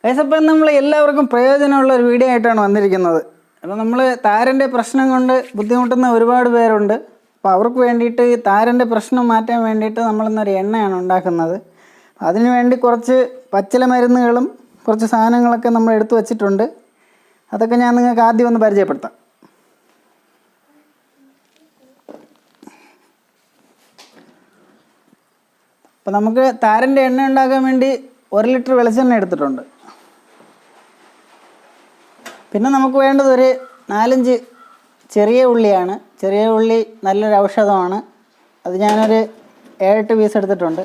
അപ്പം നമ്മൾ എല്ലാവർക്കും പ്രയോജനമുള്ള ഒരു വീഡിയോ ആയിട്ടാണ് വന്നിരിക്കുന്നത്. അപ്പോൾ നമ്മൾ താരൻ്റെ പ്രശ്നം കൊണ്ട് ബുദ്ധിമുട്ടുന്ന ഒരുപാട് പേരുണ്ട്. അപ്പോൾ അവർക്ക് വേണ്ടിയിട്ട് ഈ താരൻ്റെ പ്രശ്നം മാറ്റാൻ വേണ്ടിയിട്ട് നമ്മളിന്നൊരു എണ്ണയാണ് ഉണ്ടാക്കുന്നത്. അതിനു വേണ്ടി കുറച്ച് പച്ചില മരുന്നുകളും കുറച്ച് സാധനങ്ങളൊക്കെ നമ്മൾ എടുത്തു വച്ചിട്ടുണ്ട്. അതൊക്കെ ഞാൻ നിങ്ങൾക്ക് ആദ്യം ഒന്ന് പരിചയപ്പെടുത്താം. അപ്പോൾ നമുക്ക് താരൻ്റെ എണ്ണ ഉണ്ടാക്കാൻ വേണ്ടി 1 ലിറ്റർ വെളിച്ചെണ്ണ എടുത്തിട്ടുണ്ട്. പിന്നെ നമുക്ക് വേണ്ടത് ഒരു 4-5 ചെറിയ ഉള്ളിയാണ്. ചെറിയ ഉള്ളി നല്ലൊരു ഔഷധമാണ്. അത് ഞാനൊരു 7-8 പീസ് എടുത്തിട്ടുണ്ട്.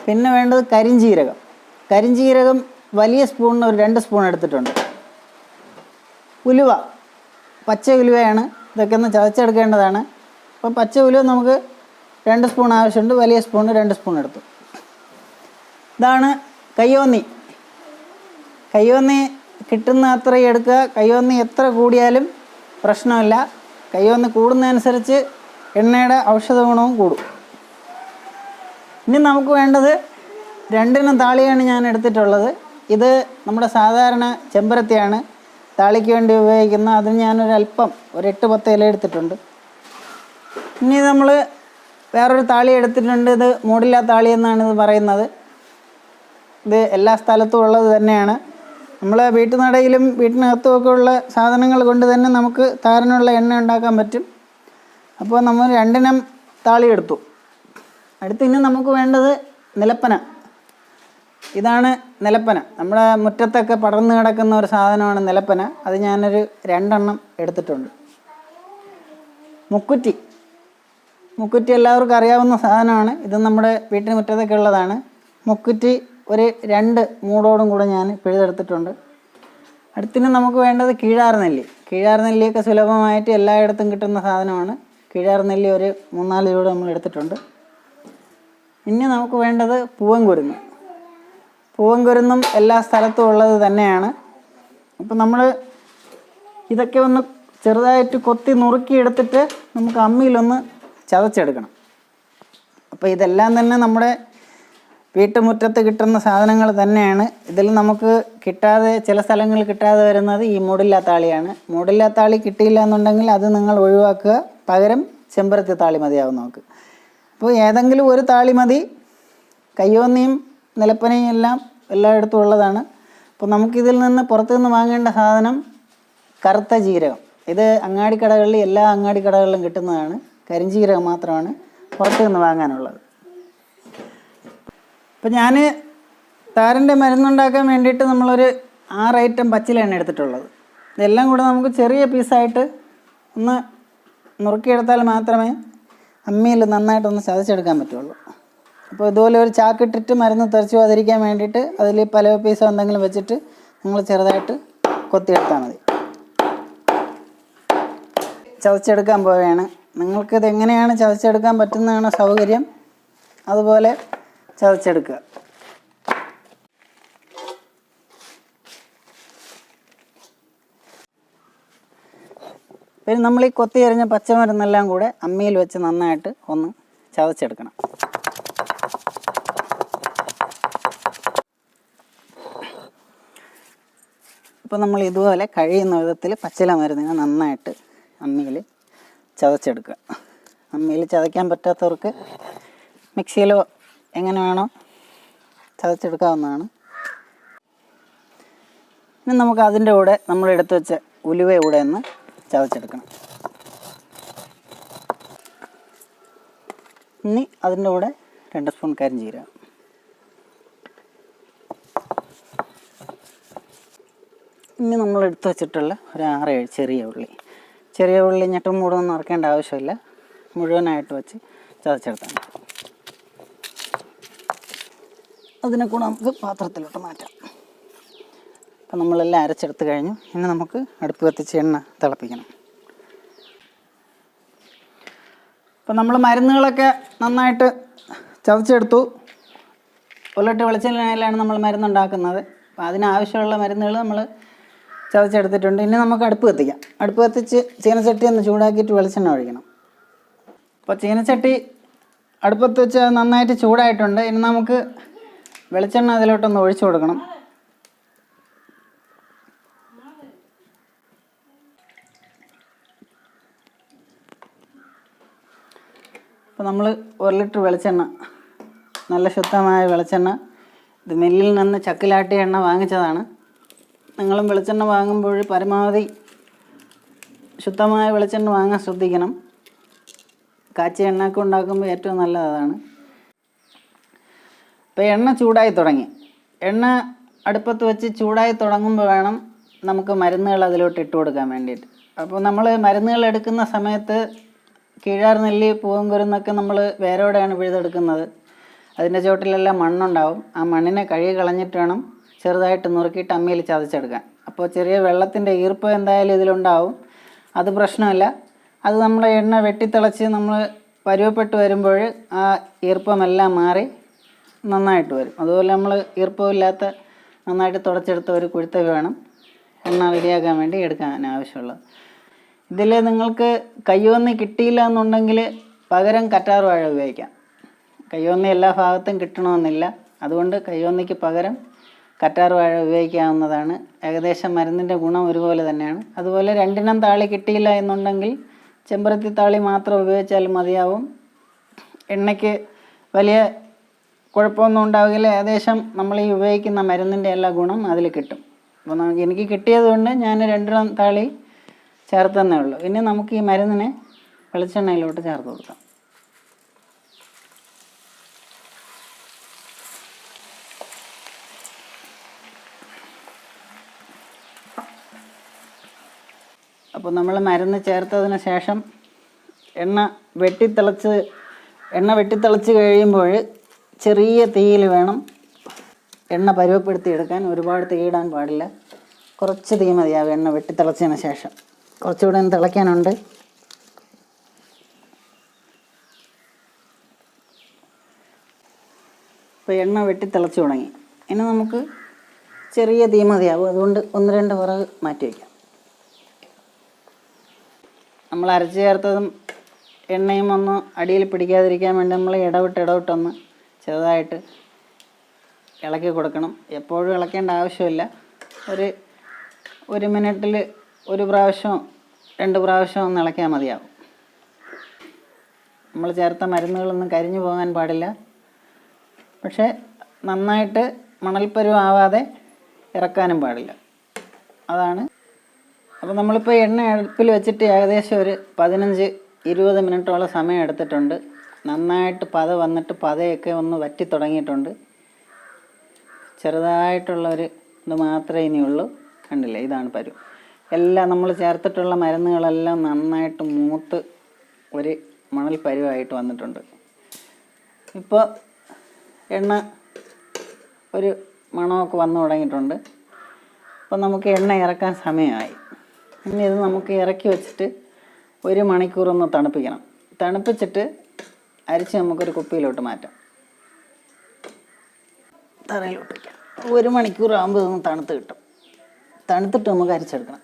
പിന്നെ വേണ്ടത് കരിഞ്ജീരകം. കരിഞ്ജീരകം വലിയ സ്പൂണിന് ഒരു 2 സ്പൂൺ എടുത്തിട്ടുണ്ട്. ഉലുവ, പച്ച ഉലുവയാണ്. ഇതൊക്കെ ഒന്ന് ചതച്ചെടുക്കേണ്ടതാണ്. അപ്പോൾ പച്ച ഉലുവ നമുക്ക് 2 സ്പൂൺ ആവശ്യമുണ്ട്. വലിയ സ്പൂണ് 2 സ്പൂൺ എടുത്തു. ഇതാണ് കയ്യോന്നി. കയ്യോന്നി കിട്ടുന്ന അത്രയും എടുക്കുക. കയ്യോന്നി എത്ര കൂടിയാലും പ്രശ്നമില്ല. കയ്യോന്നി കൂടുന്നതനുസരിച്ച് എണ്ണയുടെ ഔഷധ ഗുണവും കൂടും. ഇനി നമുക്ക് വേണ്ടത് 2 ഇനം താളിയാണ് ഞാൻ എടുത്തിട്ടുള്ളത്. ഇത് നമ്മുടെ സാധാരണ ചെമ്പരത്തിയാണ് താളിക്ക് വേണ്ടി ഉപയോഗിക്കുന്ന. അതിന് ഞാനൊരല്പം ഒരു 8-10 ഇല എടുത്തിട്ടുണ്ട്. ഇനി നമ്മൾ വേറൊരു താളി എടുത്തിട്ടുണ്ട്. ഇത് മൂടില്ലാ താളി എന്നാണ് ഇത് പറയുന്നത്. ഇത് എല്ലാ സ്ഥലത്തും ഉള്ളത് തന്നെയാണ്. നമ്മൾ വീട്ടുനടയിലും വീട്ടിനകത്തുമൊക്കെ ഉള്ള സാധനങ്ങൾ കൊണ്ട് തന്നെ നമുക്ക് താരനുള്ള എണ്ണ ഉണ്ടാക്കാൻ പറ്റും. അപ്പോൾ നമ്മൾ 2 ഇനം താളി എടുത്തു. ഇനി നമുക്ക് വേണ്ടത് നിലപ്പന. ഇതാണ് നിലപ്പന. നമ്മുടെ മുറ്റത്തൊക്കെ പടർന്നു കിടക്കുന്ന ഒരു സാധനമാണ് നിലപ്പന. അത് ഞാനൊരു 2 എണ്ണം എടുത്തിട്ടുണ്ട്. മുക്കുറ്റി. മുക്കുറ്റി എല്ലാവർക്കും അറിയാവുന്ന സാധനമാണ്. ഇത് നമ്മുടെ വീട്ടിന് മുറ്റത്തൊക്കെ ഉള്ളതാണ്. മുക്കുറ്റി ഒരു 2 മൂടോടും കൂടെ ഞാൻ പിഴുതെടുത്തിട്ടുണ്ട്. അടുത്തിന് നമുക്ക് വേണ്ടത് കീഴാർനെല്ലി. കീഴാർനെല്ലിയൊക്കെ സുലഭമായിട്ട് എല്ലായിടത്തും കിട്ടുന്ന സാധനമാണ്. കീഴാർനെല്ലി ഒരു 3-4 ചൂട് നമ്മൾ എടുത്തിട്ടുണ്ട്. ഇനി നമുക്ക് വേണ്ടത് പൂവൻകുരുന്ന്. പൂവൻകുരുന്നും എല്ലാ സ്ഥലത്തും ഉള്ളത് തന്നെയാണ്. അപ്പം നമ്മൾ ഇതൊക്കെ ഒന്ന് ചെറുതായിട്ട് കൊത്തി നുറുക്കി എടുത്തിട്ട് നമുക്ക് അമ്മിയിലൊന്ന് ചതച്ചെടുക്കണം. അപ്പോൾ ഇതെല്ലാം തന്നെ നമ്മുടെ വീട്ടുമുറ്റത്ത് കിട്ടുന്ന സാധനങ്ങൾ തന്നെയാണ്. ഇതിൽ നമുക്ക് കിട്ടാതെ, ചില സ്ഥലങ്ങളിൽ കിട്ടാതെ വരുന്നത് ഈ മൂടില്ലാ താളിയാണ്. മൂടില്ലാ താളി കിട്ടിയില്ല എന്നുണ്ടെങ്കിൽ അത് നിങ്ങൾ ഒഴിവാക്കുക. പകരം ചെമ്പരത്തി താളി മതിയാവും നമുക്ക്. അപ്പോൾ ഏതെങ്കിലും ഒരു താളി മതി. കയ്യോന്നിയും നിലപ്പനയും എല്ലാം എല്ലായിടത്തും ഉള്ളതാണ്. അപ്പോൾ നമുക്കിതിൽ നിന്ന് പുറത്തുനിന്ന് വാങ്ങേണ്ട സാധനം കറുത്ത ജീരകം. ഇത് അങ്ങാടിക്കടകളിൽ, എല്ലാ അങ്ങാടിക്കടകളിലും കിട്ടുന്നതാണ്. കരിഞ്ജീരകം മാത്രമാണ് പുറത്തു നിന്ന് വാങ്ങാനുള്ളത്. അപ്പോൾ ഞാൻ താരൻ്റെ മരുന്നുണ്ടാക്കാൻ വേണ്ടിയിട്ട് നമ്മളൊരു 6 ഐറ്റം പച്ചിലയാണ് എടുത്തിട്ടുള്ളത്. ഇതെല്ലാം കൂടെ നമുക്ക് ചെറിയ പീസായിട്ട് ഒന്ന് നുറുക്കിയെടുത്താൽ മാത്രമേ അമ്മിയിൽ നന്നായിട്ടൊന്ന് ചതച്ചെടുക്കാൻ പറ്റുള്ളൂ. അപ്പോൾ ഇതുപോലെ ഒരു ചാക്കിട്ടിട്ട് മരുന്ന് തെറിച്ച് പോകാതിരിക്കാൻ വേണ്ടിയിട്ട് അതിൽ പല പീസോ എന്തെങ്കിലും വെച്ചിട്ട് നിങ്ങൾ ചെറുതായിട്ട് കൊത്തിയെടുത്താൽ മതി. ചതച്ചെടുക്കാൻ പോവുകയാണ്. നിങ്ങൾക്കിത് എങ്ങനെയാണ് ചതച്ചെടുക്കാൻ പറ്റുന്നതാണ് സൗകര്യം, അതുപോലെ ചതച്ചെടുക്കുക. പിന്നെ നമ്മൾ ഈ കൊത്തി എറിഞ്ഞ പച്ചമരുന്നെല്ലാം കൂടെ അമ്മിയിൽ വെച്ച് നന്നായിട്ട് ഒന്ന് ചതച്ചെടുക്കണം. അപ്പോൾ നമ്മൾ ഇതുപോലെ കഴിയുന്ന വിധത്തിൽ പച്ചില മരുന്നിനെ നന്നായിട്ട് അമ്മിയിൽ ചതച്ചെടുക്കുക. അമ്മിയിൽ ചതയ്ക്കാൻ പറ്റാത്തവർക്ക് മിക്സിയിലോ എങ്ങനെ വേണോ ചതച്ചെടുക്കാവുന്നതാണ്. ഇനി നമുക്ക് അതിൻ്റെ കൂടെ നമ്മൾ എടുത്തു വെച്ച ഉലുവ കൂടെ ഒന്ന് ചതച്ചെടുക്കണം. ഇനി അതിൻ്റെ കൂടെ 2 സ്പൂൺ കരിഞ്ജീരകം. ഇനി നമ്മൾ എടുത്തു വെച്ചിട്ടുള്ള ഒരു 6-7 ചെറിയ ഉള്ളി. ചെറിയ ഉള്ളി ഞെട്ടും മൂടൊന്നും നിറക്കേണ്ട ആവശ്യമില്ല. മുഴുവനായിട്ട് വെച്ച് ചതച്ചെടുത്താൽ മതി. അതിനെ കൂടെ നമുക്ക് പാത്രത്തിലോട്ട് മാറ്റാം. അപ്പം നമ്മളെല്ലാം അരച്ചെടുത്ത് കഴിഞ്ഞു. ഇനി നമുക്ക് അടുപ്പ് കത്തിച്ച് എണ്ണ തിളപ്പിക്കണം. അപ്പം നമ്മൾ മരുന്നുകളൊക്കെ നന്നായിട്ട് ചതച്ചെടുത്തു. 1 ലിറ്റർ വെളിച്ചെണ്ണയിലാണ് നമ്മൾ മരുന്നുണ്ടാക്കുന്നത്. അപ്പോൾ അതിനാവശ്യമുള്ള മരുന്നുകൾ നമ്മൾ ചതച്ചെടുത്തിട്ടുണ്ട്. ഇനി നമുക്ക് അടുപ്പ് കത്തിക്കാം. അടുപ്പ് കത്തിച്ച് ചീനച്ചട്ടി ഒന്ന് ചൂടാക്കിയിട്ട് വെളിച്ചെണ്ണ ഒഴിക്കണം. അപ്പോൾ ചീനച്ചട്ടി അടുപ്പത്ത് വെച്ച് നന്നായിട്ട് ചൂടായിട്ടുണ്ട്. ഇനി നമുക്ക് വെളിച്ചെണ്ണ അതിലോട്ടൊന്ന് ഒഴിച്ചു കൊടുക്കണം. അപ്പോൾ നമ്മൾ 1 ലിറ്റർ വെളിച്ചെണ്ണ, നല്ല ശുദ്ധമായ വെളിച്ചെണ്ണ, ഇത് മില്ലിൽ നിന്ന് ചക്കിലാട്ടിയ എണ്ണ വാങ്ങിച്ചതാണ്. നിങ്ങളും വെളിച്ചെണ്ണ വാങ്ങുമ്പോൾ പരമാവധി ശുദ്ധമായ വെളിച്ചെണ്ണ വാങ്ങാൻ ശ്രദ്ധിക്കണം. കാച്ചിയ എണ്ണയൊക്കെ ഉണ്ടാക്കുമ്പോൾ ഏറ്റവും നല്ലത് അതാണ്. ഇപ്പോൾ എണ്ണ ചൂടായി തുടങ്ങി. എണ്ണ അടുപ്പത്ത് വെച്ച് ചൂടായി തുടങ്ങുമ്പോൾ വേണം നമുക്ക് മരുന്നുകൾ അതിലോട്ട് ഇട്ട് കൊടുക്കാൻ വേണ്ടിയിട്ട്. അപ്പോൾ നമ്മൾ മരുന്നുകൾ എടുക്കുന്ന സമയത്ത് കീഴാർ നെല്ലി, പൂവൻകുരുന്നൊക്കെ നമ്മൾ വേരോടെയാണ് പിഴുതെടുക്കുന്നത്. അതിൻ്റെ ചുവട്ടിലെല്ലാം മണ്ണുണ്ടാവും. ആ മണ്ണിനെ കഴുകി കളഞ്ഞിട്ട് വേണം ചെറുതായിട്ട് നുറുക്കിയിട്ട് അമ്മിയിൽ ചതച്ചെടുക്കാൻ. അപ്പോൾ ചെറിയ വെള്ളത്തിൻ്റെ ഈർപ്പം എന്തായാലും ഇതിലുണ്ടാവും. അത് പ്രശ്നമില്ല. അത് നമ്മൾ എണ്ണ വെട്ടിത്തിളച്ച് നമ്മൾ പരുവപ്പെട്ട് വരുമ്പോൾ ആ ഈർപ്പമെല്ലാം മാറി നന്നായിട്ട് വരും. അതുപോലെ നമ്മൾ ഈർപ്പമില്ലാത്ത നന്നായിട്ട് തുടച്ചെടുത്ത ഒരു കുഴുത്തവി വേണം എണ്ണ റെഡിയാക്കാൻ വേണ്ടി എടുക്കാൻ ആവശ്യമുള്ളത്. ഇതിൽ നിങ്ങൾക്ക് കയ്യോന്നി കിട്ടിയില്ല എന്നുണ്ടെങ്കിൽ പകരം കറ്റാർ വാഴ ഉപയോഗിക്കാം. കയ്യോന്നി എല്ലാ ഭാഗത്തും കിട്ടണമെന്നില്ല. അതുകൊണ്ട് കയ്യോന്നിക്ക് പകരം കറ്റാർ വാഴ ഉപയോഗിക്കാവുന്നതാണ്. ഏകദേശം മരുന്നിൻ്റെ ഗുണം ഒരുപോലെ തന്നെയാണ്. അതുപോലെ 2 ഇനം താളി കിട്ടിയില്ല എന്നുണ്ടെങ്കിൽ ചെമ്പരത്തി താളി മാത്രം ഉപയോഗിച്ചാലും മതിയാവും. എണ്ണയ്ക്ക് വലിയ കുഴപ്പമൊന്നും ഉണ്ടാവില്ല. ഏകദേശം നമ്മൾ ഈ ഉപയോഗിക്കുന്ന മരുന്നിൻ്റെ എല്ലാ ഗുണം അതിൽ കിട്ടും. അപ്പോൾ എനിക്ക് കിട്ടിയത് കൊണ്ട് ഞാൻ 2 ഇനം താളി ചേർത്തന്നേ ഉള്ളൂ. ഇനി നമുക്ക് ഈ മരുന്നിനെ വെളിച്ചെണ്ണയിലോട്ട് ചേർത്ത് കൊടുക്കാം. അപ്പോൾ നമ്മൾ മരുന്ന് ചേർത്തതിന് ശേഷം എണ്ണ വെട്ടിത്തിളച്ച് കഴിയുമ്പോൾ ചെറിയ തീയിൽ വേണം എണ്ണ പരുവപ്പെടുത്തി എടുക്കാൻ. ഒരുപാട് തീയിടാൻ പാടില്ല. കുറച്ച് തീ മതിയാവും എണ്ണ വെട്ടിത്തിളച്ചതിന് ശേഷം. കുറച്ചുകൂടെ ഒന്ന് തിളയ്ക്കാനുണ്ട്. ഇപ്പോൾ എണ്ണ വെട്ടിത്തിളച്ച് തുടങ്ങി. ഇനി നമുക്ക് ചെറിയ തീ മതിയാവും. അതുകൊണ്ട് 1-2 വിറക് മാറ്റി വയ്ക്കാം. നമ്മൾ അരച്ച് ചേർത്തതും എണ്ണയും ഒന്ന് അടിയിൽ പിടിക്കാതിരിക്കാൻ വേണ്ടി നമ്മൾ ഇടവിട്ടൊന്ന് ചെറുതായിട്ട് ഇളക്കി കൊടുക്കണം. എപ്പോഴും ഇളക്കേണ്ട ആവശ്യമില്ല. ഒരു മിനിറ്റിൽ 1 പ്രാവശ്യമോ 2 പ്രാവശ്യമോ ഒന്ന് ഇളക്കിയാൽ മതിയാവും. നമ്മൾ ചേർത്ത മരുന്നുകളൊന്നും കരിഞ്ഞു പോകാൻ പാടില്ല. പക്ഷേ നന്നായിട്ട് മണൽപ്പരുവാവാതെ ഇറക്കാനും പാടില്ല. അതാണ്. അപ്പോൾ നമ്മളിപ്പോൾ എണ്ണ അടുപ്പിൽ വെച്ചിട്ട് ഏകദേശം ഒരു 15-20 മിനിറ്റോളം സമയം എടുത്തിട്ടുണ്ട്. നന്നായിട്ട് പത വന്നിട്ട് പതയൊക്കെ ഒന്ന് വറ്റി തുടങ്ങിയിട്ടുണ്ട്. ചെറുതായിട്ടുള്ളൊരു ഇത് മാത്രമേ ഇനിയുള്ളൂ. കണ്ടില്ലേ, ഇതാണ് പരുവ്. എല്ലാം നമ്മൾ ചേർത്തിട്ടുള്ള മരുന്നുകളെല്ലാം നന്നായിട്ട് മൂത്ത് ഒരു മണൽ പരുവായിട്ട് വന്നിട്ടുണ്ട്. ഇപ്പോൾ എണ്ണ ഒരു മണമൊക്കെ വന്നു തുടങ്ങിയിട്ടുണ്ട്. അപ്പോൾ നമുക്ക് എണ്ണ ഇറക്കാൻ സമയമായി. ഇനി ഇത് നമുക്ക് ഇറക്കി വെച്ചിട്ട് 1 മണിക്കൂറൊന്ന് തണുപ്പിക്കണം. തണുപ്പിച്ചിട്ട് അരിച്ച് നമുക്കൊരു കുപ്പിയിലോട്ട് മാറ്റാം. തറയിലോട്ട് വയ്ക്കാം. 1 മണിക്കൂർ ആകുമ്പോൾ ഇതൊന്ന് തണുത്ത് കിട്ടും. തണുത്തിട്ട് നമുക്ക് അരിച്ചെടുക്കണം.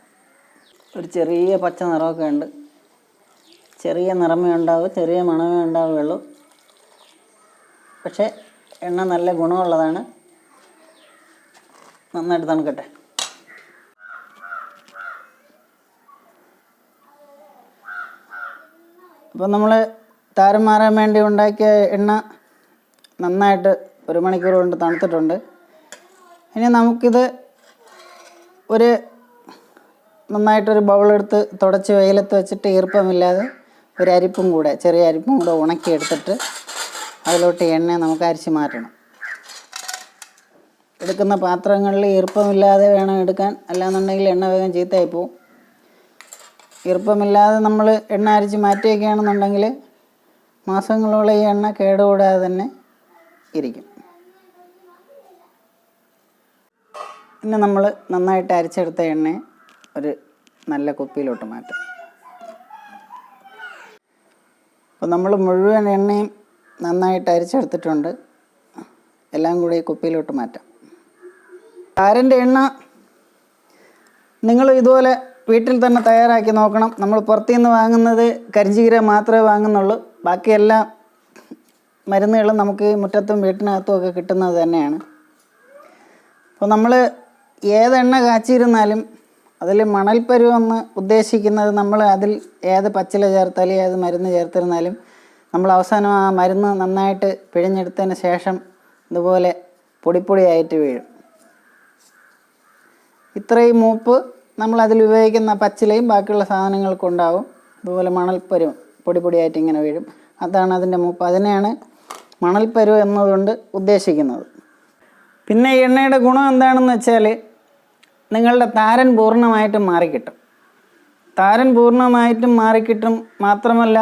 ഒരു ചെറിയ പച്ച നിറമൊക്കെ ഉണ്ട്. ചെറിയ നിറമേ ഉണ്ടാവും, ചെറിയ മണമേ ഉണ്ടാവുകയുള്ളൂ. പക്ഷേ എണ്ണ നല്ല ഗുണമുള്ളതാണ്. നന്നായിട്ട് തണുക്കട്ടെ. അപ്പോൾ നമ്മൾ താരം മാറാൻ വേണ്ടി ഉണ്ടാക്കിയ എണ്ണ നന്നായിട്ട് 1 മണിക്കൂർ കൊണ്ട് തണുത്തിട്ടുണ്ട്. ഇനി നമുക്കിത് നന്നായിട്ടൊരു ബൗളെടുത്ത് തുടച്ച് വെയിലത്ത് വെച്ചിട്ട് ഈർപ്പമില്ലാതെ ചെറിയ അരിപ്പും കൂടെ ഉണക്കിയെടുത്തിട്ട് അതിലോട്ട് എണ്ണ നമുക്ക് അരിച്ച് മാറ്റണം. എടുക്കുന്ന പാത്രങ്ങളിൽ ഈർപ്പമില്ലാതെ വേണം എടുക്കാൻ. അല്ലാന്നുണ്ടെങ്കിൽ എണ്ണ വേഗം ചീത്തയായി പോവും. ഈർപ്പമില്ലാതെ നമ്മൾ എണ്ണ അരിച്ച് മാറ്റി വയ്ക്കുകയാണെന്നുണ്ടെങ്കിൽ മാസങ്ങളോളം ഈ എണ്ണ കേടുകൂടാതെ തന്നെ ഇരിക്കും. പിന്നെ നമ്മൾ നന്നായിട്ട് അരിച്ചെടുത്ത എണ്ണയെ ഒരു നല്ല കുപ്പിയിലോട്ട് മാറ്റാം. അപ്പോൾ നമ്മൾ മുഴുവൻ എണ്ണയും നന്നായിട്ട് അരിച്ചെടുത്തിട്ടുണ്ട്. എല്ലാം കൂടി ഈ കുപ്പിയിലോട്ട് മാറ്റാം. താരൻ്റെ എണ്ണ നിങ്ങൾ ഇതുപോലെ വീട്ടിൽ തന്നെ തയ്യാറാക്കി നോക്കണം. നമ്മൾ പുറത്തുനിന്ന് വാങ്ങുന്നത് കരിഞ്ചീരകം മാത്രമേ വാങ്ങുന്നുള്ളൂ. ബാക്കിയെല്ലാം മരുന്നുകളും നമുക്ക് മുറ്റത്തും വീട്ടിനകത്തും ഒക്കെ കിട്ടുന്നത് തന്നെയാണ്. അപ്പോൾ നമ്മൾ ഏതെണ്ണ കാച്ചിരുന്നാലും അതിൽ മണൽപ്പരുവെന്ന് ഉദ്ദേശിക്കുന്നത് നമ്മൾ അതിൽ ഏത് പച്ചില ചേർത്താലും ഏത് മരുന്ന് ചേർത്തിരുന്നാലും നമ്മൾ അവസാനം ആ മരുന്ന് നന്നായിട്ട് പിഴിഞ്ഞെടുത്തതിന് ശേഷം ഇതുപോലെ പൊടിപ്പൊടിയായിട്ട് വീഴും. ഇത്രയും മൂപ്പ് നമ്മൾ അതിൽ ഉപയോഗിക്കുന്ന പച്ചിലയും ബാക്കിയുള്ള സാധനങ്ങൾക്കും ഉണ്ടാവും. അതുപോലെ മണൽപ്പരുവും പൊടിപ്പൊടിയായിട്ട് ഇങ്ങനെ വീഴും. അതാണ് അതിൻ്റെ മൂപ്പ്. അതിനെയാണ് മണൽപ്പരുവ് എന്നതുകൊണ്ട് ഉദ്ദേശിക്കുന്നത്. പിന്നെ ഈ എണ്ണയുടെ ഗുണം എന്താണെന്ന് വെച്ചാൽ നിങ്ങളുടെ താരൻ പൂർണ്ണമായിട്ടും മാറിക്കിട്ടും. താരൻ പൂർണ്ണമായിട്ടും മാറിക്കിട്ടും. മാത്രമല്ല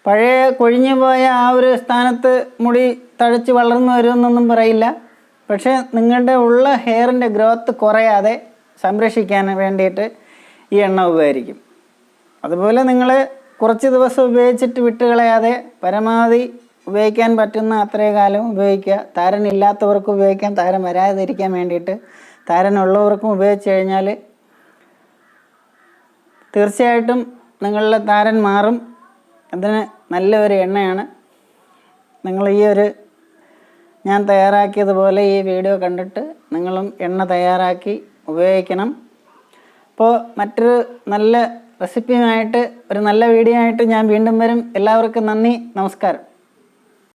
പഴയ കൊഴിഞ്ഞു പോയ ആ ഒരു സ്ഥാനത്ത് മുടി തഴച്ച് വളർന്നു വരുമെന്നൊന്നും പറയില്ല. പക്ഷേ നിങ്ങളുടെ ഉള്ള ഹെയറിൻ്റെ ഗ്രോത്ത് കുറയാതെ സംരക്ഷിക്കാൻ വേണ്ടിയിട്ട് ഈ എണ്ണ ഉപകരിക്കും. അതുപോലെ നിങ്ങൾ കുറച്ച് ദിവസം ഉപയോഗിച്ചിട്ട് വിട്ടുകളയാതെ പരമാവധി ഉപയോഗിക്കാൻ പറ്റുന്ന അത്രയും കാലം ഉപയോഗിക്കുക. താരൻ ഇല്ലാത്തവർക്കും ഉപയോഗിക്കാം. താരൻ വരാതിരിക്കാൻ വേണ്ടിയിട്ട് താരനുള്ളവർക്കും ഉപയോഗിച്ച് കഴിഞ്ഞാൽ തീർച്ചയായിട്ടും നിങ്ങളുടെ താരൻ മാറും. അതിന് നല്ലൊരു എണ്ണയാണ്. നിങ്ങൾ ഈ ഒരു ഞാൻ തയ്യാറാക്കിയതുപോലെ ഈ വീഡിയോ കണ്ടിട്ട് നിങ്ങളും എണ്ണ തയ്യാറാക്കി ഉപയോഗിക്കണം. അപ്പോൾ മറ്റൊരു നല്ല റെസിപ്പിയുമായിട്ട് ഒരു നല്ല വീഡിയോ ആയിട്ട് ഞാൻ വീണ്ടും വരും. എല്ലാവർക്കും നന്ദി, നമസ്കാരം.